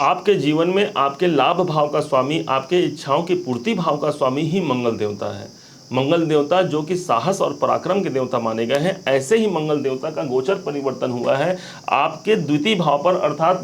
आपके जीवन में आपके लाभ भाव का स्वामी, आपके इच्छाओं की पूर्ति भाव का स्वामी ही मंगल देवता है। मंगल देवता जो कि साहस और पराक्रम के देवता माने गए हैं, ऐसे ही मंगल देवता का गोचर परिवर्तन हुआ है आपके द्वितीय भाव पर, अर्थात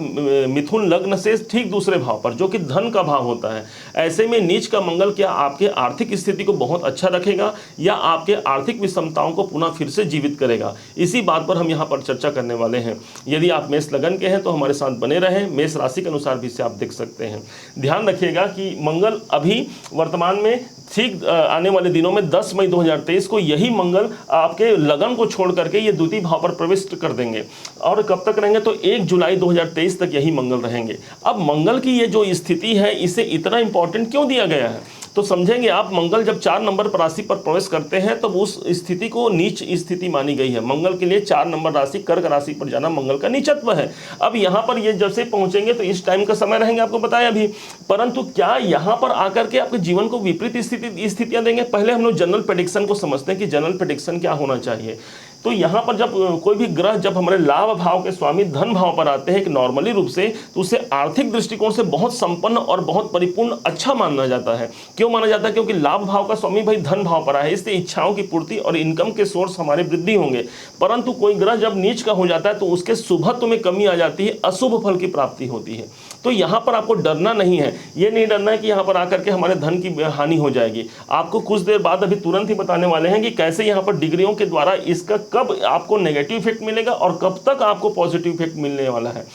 मिथुन लग्न से ठीक दूसरे भाव पर, जो कि धन का भाव होता है। ऐसे में नीच का मंगल क्या आपके आर्थिक स्थिति को बहुत अच्छा रखेगा या आपके आर्थिक विषमताओं को पुनः फिर से जीवित करेगा, इसी बात पर हम यहाँ पर चर्चा करने वाले हैं। यदि आप मेष लगन के हैं तो हमारे साथ बने रहें। मेष राशि के अनुसार भी इसे आप देख सकते हैं। ध्यान रखिएगा कि मंगल अभी वर्तमान में ठीक आने वाले दिनों में 10 मई 2023 को यही मंगल आपके लगन को छोड़ करके ये द्वितीय भाव पर प्रविष्ट कर देंगे। और कब तक रहेंगे? तो 1 जुलाई 2023 तक यही मंगल रहेंगे। अब मंगल की ये जो स्थिति है, इसे इतना इंपॉर्टेंट क्यों दिया गया है तो समझेंगे आप। मंगल जब 4 नंबर राशि पर प्रवेश करते हैं तब उस स्थिति को नीच स्थिति मानी गई है। मंगल के लिए 4 नंबर राशि कर्क राशि पर जाना मंगल का नीचत्व है। अब यहाँ पर ये जब से पहुंचेंगे तो इस टाइम का समय रहेंगे, आपको बताया अभी, परंतु क्या यहाँ पर आकर के आपके जीवन को विपरीत स्थितियां देंगे? पहले हम लोग जनरल प्रेडिक्शन को समझते हैं कि जनरल प्रेडिक्शन क्या होना चाहिए। तो यहाँ पर जब कोई भी ग्रह जब हमारे लाभ भाव के स्वामी धन भाव पर आते हैं, कि नॉर्मली रूप से, तो उसे आर्थिक दृष्टिकोण से बहुत संपन्न और बहुत परिपूर्ण अच्छा माना जाता है। क्यों माना जाता है? क्योंकि लाभ भाव का स्वामी भाई धन भाव पर है, इससे इच्छाओं की पूर्ति और इनकम के सोर्स हमारे वृद्धि होंगे। परंतु कोई ग्रह जब नीच का हो जाता है तो उसके शुभत्व में कमी आ जाती है, अशुभ फल की प्राप्ति होती है। तो यहाँ पर आपको डरना नहीं है, ये नहीं डरना है कि यहाँ पर आकर के हमारे धन की हानि हो जाएगी। आपको कुछ देर बाद अभी तुरंत ही बताने वाले हैं कि कैसे यहाँ पर डिग्रियों के द्वारा इसका कब आपको नेगेटिव इफेक्ट मिलेगा और कब तक आपको पॉजिटिव इफेक्ट मिलने वाला है।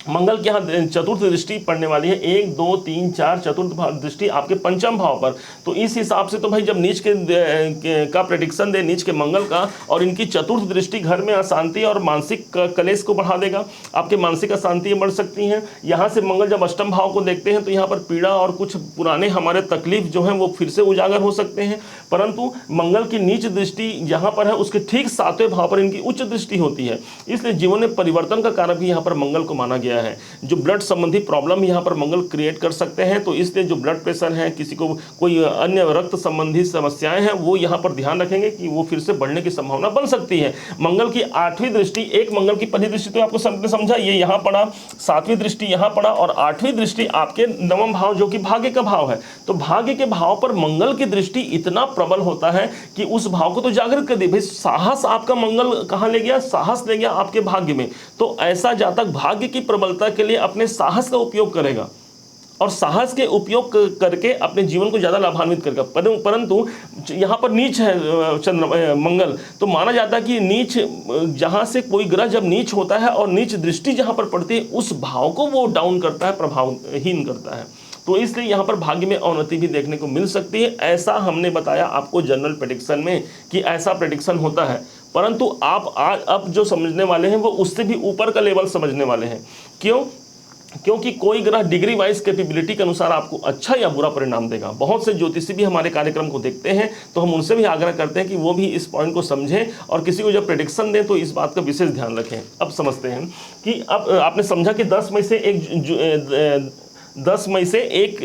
मंगल के यहाँ चतुर्थ दृष्टि पड़ने वाली है, 1 2 3 4 चतुर्थ दृष्टि आपके पंचम भाव पर। तो इस हिसाब से तो भाई जब नीच का प्रेडिक्शन दे नीच के मंगल का, और इनकी चतुर्थ दृष्टि घर में अशांति और मानसिक कलेश को बढ़ा देगा, आपके मानसिक अशांति बढ़ सकती हैं। यहाँ से मंगल जब अष्टम भाव को देखते हैं तो यहाँ पर पीड़ा और कुछ पुराने हमारे तकलीफ जो हैं वो फिर से उजागर हो सकते हैं। परंतु मंगल की नीच दृष्टि जहाँ पर है उसके ठीक 7वें भाव पर इनकी उच्च दृष्टि होती है, इसलिए जीवन में परिवर्तन का कारण भी यहाँ पर मंगल को माना गया है। जो ब्लड संबंधी प्रॉब्लम यहां पर मंगल क्रिएट कर सकते हैं, तो इसलिए जो ब्लड प्रेशर है, किसी को कोई अन्य रक्त संबंधी समस्याएं हैं, वो यहां पर ध्यान रखेंगे कि वो फिर से बढ़ने की संभावना बन सकती है। मंगल की 8वीं दृष्टि, एक मंगल की पहली दृष्टि तो आपको सबने समझा, ये यहां पड़ा, 7वीं दृष्टि यहां पड़ा और 8वीं दृष्टि आपके 9वां भाव जो कि भाग्य का भाव है। तो भाग्य के भाव पर मंगल की दृष्टि इतना प्रबल होता है कि उस भाव को तो जागृत कर दे। भाई साहस आपका मंगल कहां ले गया? साहस ले गया आपके भाग्य में। तो ऐसा जातक भाग्य की प्रबलता के लिए अपने साहस का उपयोग करेगा और साहस के उपयोग करके अपने जीवन को ज्यादा लाभान्वित करेगा। परंतु यहाँ पर नीच है मंगल, तो माना जाता है कि नीच, जहाँ से कोई ग्रह जब नीच होता है और नीच दृष्टि जहाँ पर पड़ती है उस भाव को वो डाउन करता है, प्रभावहीन करता है। तो इसलिए यहाँ पर भाग्य में अवनति भी देखने को मिल सकती है। ऐसा हमने बताया आपको जनरल प्रेडिक्शन में कि ऐसा प्रेडिक्शन होता है, परंतु आप आज अब जो समझने वाले हैं वो उससे भी ऊपर का लेवल समझने वाले हैं। क्यों? क्योंकि कोई ग्रह डिग्री वाइज कैपेबिलिटी के अनुसार आपको अच्छा या बुरा परिणाम देगा। बहुत से ज्योतिषी भी हमारे कार्यक्रम को देखते हैं, तो हम उनसे भी आग्रह करते हैं कि वो भी इस पॉइंट को समझें और किसी को जब प्रेडिक्शन दें तो इस बात का विशेष ध्यान रखें। अब समझते हैं कि अब आपने समझा कि 10 मई से 1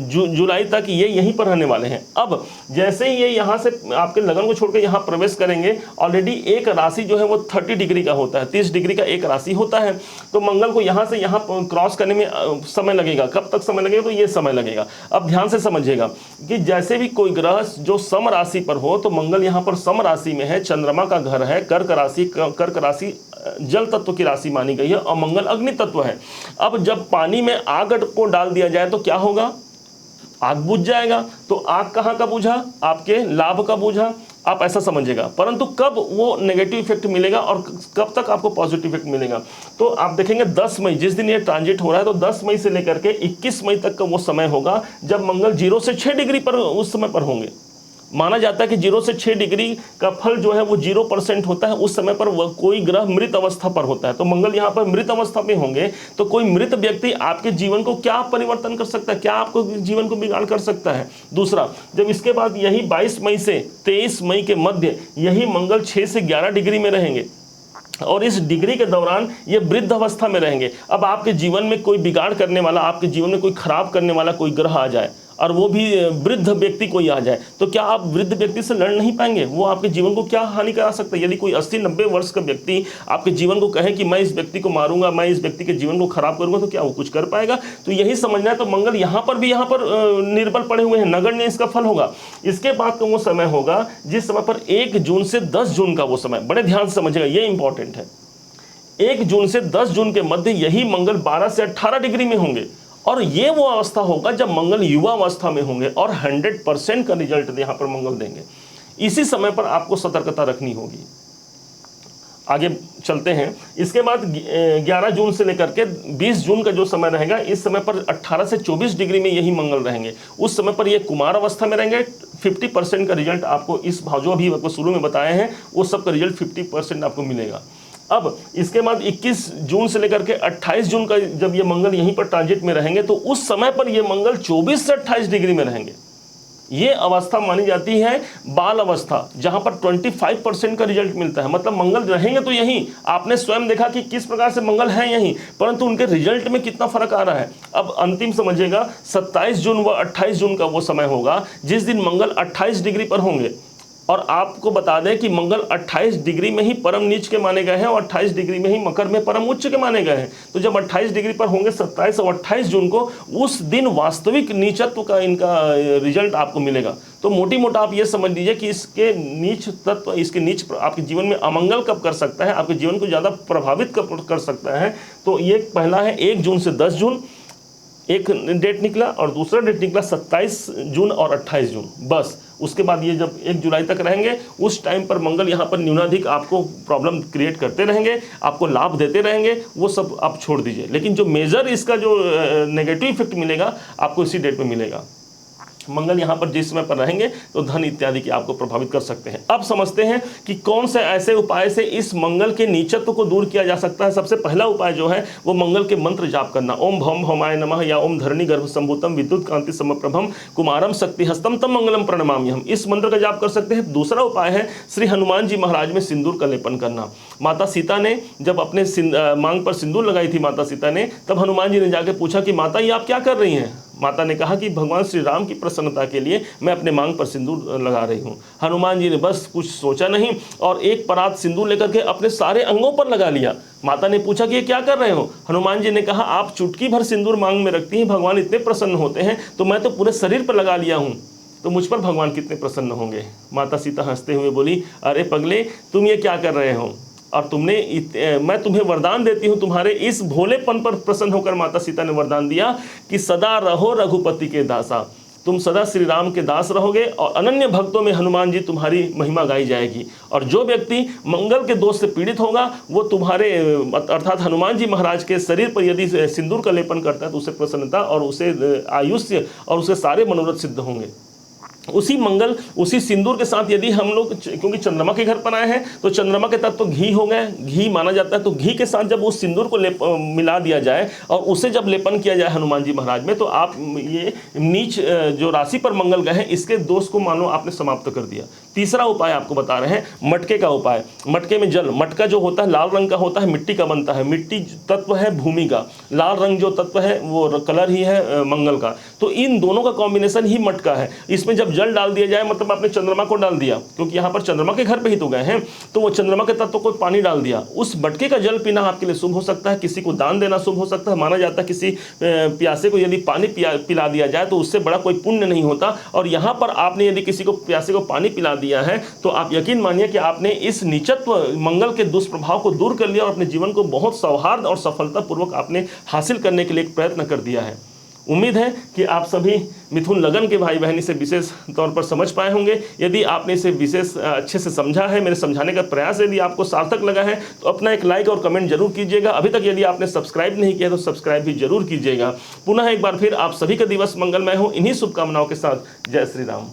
जुलाई तक ये यहीं पर रहने वाले हैं। अब जैसे ही ये यहाँ से आपके लगन को छोड़कर यहाँ प्रवेश करेंगे, ऑलरेडी एक राशि जो है वो 30 डिग्री का होता है, 30 डिग्री का एक राशि होता है। तो मंगल को यहाँ से यहाँ क्रॉस करने में समय लगेगा। कब तक समय लगेगा? तो ये समय लगेगा। अब ध्यान से समझिएगा कि जैसे भी कोई ग्रह जो सम राशि पर हो, तो मंगल यहाँ पर सम राशि में है, चंद्रमा का घर है कर्क राशि। कर्क राशि जल तत्व की राशि मानी गई है और मंगल अग्नि तत्व है। अब जब पानी में आग को डाल दिया जाए तो क्या होगा? आग बुझ जाएगा। तो आग कहाँ का बुझा? आपके लाभ का बुझा। आप ऐसा समझिएगा। परंतु कब वो नेगेटिव इफेक्ट मिलेगा और कब तक आपको पॉजिटिव इफेक्ट मिलेगा? तो आप देखेंगे 10 मई, जिस दिन ये ट्रांजिट हो रहा है, तो 10 मई से लेकर के 21 मई तक का वो समय होगा जब मंगल 0 से 6 डिग्री पर उस समय पर होंगे। माना जाता है कि 0 से 6 डिग्री का फल जो है वो 0% होता है। उस समय पर कोई ग्रह मृत अवस्था पर होता है। तो मंगल यहाँ पर मृत अवस्था में होंगे, तो कोई मृत व्यक्ति आपके जीवन को क्या परिवर्तन कर सकता है, क्या आपको जीवन को बिगाड़ कर सकता है? दूसरा, जब इसके बाद यही 22 मई से 23 मई के मध्य यही मंगल 6 से 11 डिग्री में रहेंगे और इस डिग्री के दौरान ये वृद्ध अवस्था में रहेंगे। अब आपके जीवन में कोई बिगाड़ करने वाला, आपके जीवन में कोई खराब करने वाला कोई ग्रह आ जाए, और वो भी वृद्ध व्यक्ति कोई आ जाए, तो क्या आप वृद्ध व्यक्ति से लड़ नहीं पाएंगे? वो आपके जीवन को क्या हानि करा सकता है? यदि कोई 80-90 वर्ष का व्यक्ति आपके जीवन को कहे कि मैं इस व्यक्ति को मारूंगा, मैं इस व्यक्ति के जीवन को खराब करूंगा, तो क्या वो कुछ कर पाएगा? तो यही समझना है। तो मंगल यहाँ पर निर्बल पड़े हुए हैं, नगण्य इसका फल होगा। इसके बाद का वो समय होगा जिस समय पर 1 जून से 10 जून का वो समय, बड़े ध्यान से समझिएगा, ये इंपॉर्टेंट है। 1 जून से 10 जून के मध्य यही मंगल 12 से 18 डिग्री में होंगे, और ये वो अवस्था होगा जब मंगल युवा अवस्था में होंगे और 100% का रिजल्ट यहाँ पर मंगल देंगे। इसी समय पर आपको सतर्कता रखनी होगी। आगे चलते हैं। इसके बाद 11 जून से लेकर के 20 जून का जो समय रहेगा, इस समय पर 18 से 24 डिग्री में यही मंगल रहेंगे। उस समय पर ये कुमार अवस्था में रहेंगे। 50% का रिजल्ट आपको इस भाव जो अभी आपको शुरू में बताए हैं वो सब का रिजल्ट 50% आपको मिलेगा। अब इसके बाद 21 जून से लेकर के 28 जून का जब ये मंगल यहीं पर ट्रांजिट में रहेंगे, तो उस समय पर ये मंगल 24 से 28 डिग्री में रहेंगे। ये अवस्था मानी जाती है बाल अवस्था, जहां पर 25% का रिजल्ट मिलता है। मतलब मंगल रहेंगे तो यहीं, आपने स्वयं देखा कि किस प्रकार से मंगल है यहीं, परंतु उनके रिजल्ट में कितना फर्क आ रहा है। अब अंतिम समझिएगा, 27 जून व 28 जून का वो समय होगा जिस दिन मंगल 28 डिग्री पर होंगे। और आपको बता दें कि मंगल 28 डिग्री में ही परम नीच के माने गए हैं और 28 डिग्री में ही मकर में परम उच्च के माने गए हैं। तो जब 28 डिग्री पर होंगे 27 और 28 जून को, उस दिन वास्तविक नीचत्व का इनका रिजल्ट आपको मिलेगा। तो मोटी मोटा आप ये समझ लीजिए कि इसके नीच तत्व, इसके नीच आपके जीवन में अमंगल कब कर सकता है, आपके जीवन को ज़्यादा प्रभावित कब कर सकता है। तो ये पहला है 1 जून से 10 जून, एक डेट निकला, और दूसरा डेट निकला 27 जून और 28 जून। बस उसके बाद ये जब 1 जुलाई तक रहेंगे, उस टाइम पर मंगल यहाँ पर न्यूनाधिक आपको प्रॉब्लम क्रिएट करते रहेंगे, आपको लाभ देते रहेंगे, वो सब आप छोड़ दीजिए। लेकिन जो मेजर इसका जो नेगेटिव इफेक्ट मिलेगा आपको इसी डेट में मिलेगा। मंगल यहाँ पर जिस समय पर रहेंगे तो धन इत्यादि की आपको प्रभावित कर सकते हैं। अब समझते हैं कि कौन से ऐसे उपाय से इस मंगल के नीचत्व को दूर किया जा सकता है। सबसे पहला उपाय जो है वो मंगल के मंत्र जाप करना। ओम भौम भौमाय नमः या ओम धरणी गर्भ संभूतम विद्युत कांति समप्रभम कुमारम शक्ति हस्तम तम मंगलम प्रणमाम्यहम, इस मंत्र का जाप कर सकते हैं। दूसरा उपाय है श्री हनुमान जी महाराज में सिंदूर का लेपन करना। माता सीता ने जब अपने मांग पर सिंदूर लगाई थी माता सीता ने, तब हनुमान जी ने जाके पूछा कि माता ये आप क्या कर रही हैं? माता ने कहा कि भगवान श्री राम की प्रसन्नता के लिए मैं अपने मांग पर सिंदूर लगा रही हूँ। हनुमान जी ने बस कुछ सोचा नहीं और एक परात सिंदूर लेकर के अपने सारे अंगों पर लगा लिया। माता ने पूछा कि ये क्या कर रहे हो? हनुमान जी ने कहा आप चुटकी भर सिंदूर मांग में रखती हैं, भगवान इतने प्रसन्न होते हैं, तो मैं तो पूरे शरीर पर लगा लिया हूँ, तो मुझ पर भगवान कितने प्रसन्न होंगे। माता सीता हंसते हुए बोली, अरे पगले तुम ये क्या कर रहे हो, और मैं तुम्हें वरदान देती हूँ, तुम्हारे इस भोलेपन पर प्रसन्न होकर माता सीता ने वरदान दिया कि सदा रहो रघुपति के दासा, तुम सदा श्री राम के दास रहोगे और अनन्य भक्तों में हनुमान जी तुम्हारी महिमा गाई जाएगी। और जो व्यक्ति मंगल के दोष से पीड़ित होगा वो तुम्हारे अर्थात हनुमान जी महाराज के शरीर पर यदि सिंदूर का लेपन करता है तो उसे प्रसन्नता और उसे आयुष्य और उसे सारे मनोरथ सिद्ध होंगे। उसी मंगल उसी सिंदूर के साथ यदि हम लोग, क्योंकि चंद्रमा के घर पर आए हैं तो चंद्रमा के तत्व तो घी हो गए, घी माना जाता है, तो घी के साथ जब उस सिंदूर को मिला दिया जाए और उसे जब लेपन किया जाए हनुमान जी महाराज में, तो आप ये नीच जो राशि पर मंगल गए हैं इसके दोष को मानो आपने समाप्त कर दिया। तीसरा उपाय आपको बता रहे हैं मटके का उपाय। मटके में जल, मटका जो होता है लाल रंग का होता है, मिट्टी का बनता है, मिट्टी तत्व है भूमि का, लाल रंग जो तत्व है वो कलर ही है मंगल का, तो इन दोनों का कॉम्बिनेशन ही मटका है। इसमें जब जल डाल दिया जाए मतलब आपने चंद्रमा को डाल दिया, क्योंकि यहाँ पर चंद्रमा के घर पे ही तो गए हैं, तो वो चंद्रमा के तत्व को पानी डाल दिया। उस मटके का जल पीना आपके लिए शुभ हो सकता है, किसी को दान देना शुभ हो सकता है। माना जाता है किसी प्यासे को यदि पानी पिला दिया जाए तो उससे बड़ा कोई पुण्य नहीं होता, और यहाँ पर आपने यदि किसी को प्यासे को पानी पिला दिया है तो आप यकीन मानिए कि आपने इस नीचत्व मंगल के दुष्प्रभाव को दूर कर लिया और अपने जीवन को बहुत सौहार्द और सफलतापूर्वक आपने हासिल करने के लिए एक प्रयत्न कर दिया है। उम्मीद है कि आप सभी मिथुन लगन के भाई बहन इसे विशेष तौर पर समझ पाए होंगे। यदि आपने इसे विशेष अच्छे से समझा है, मेरे समझाने का प्रयास यदि आपको सार्थक लगा है तो अपना एक लाइक और कमेंट जरूर कीजिएगा। अभी तक यदि आपने सब्सक्राइब नहीं किया तो सब्सक्राइब भी जरूर कीजिएगा। पुनः एक बार फिर आप सभी का दिवस मंगलमय हो। इन्हीं शुभकामनाओं के साथ जय श्री राम।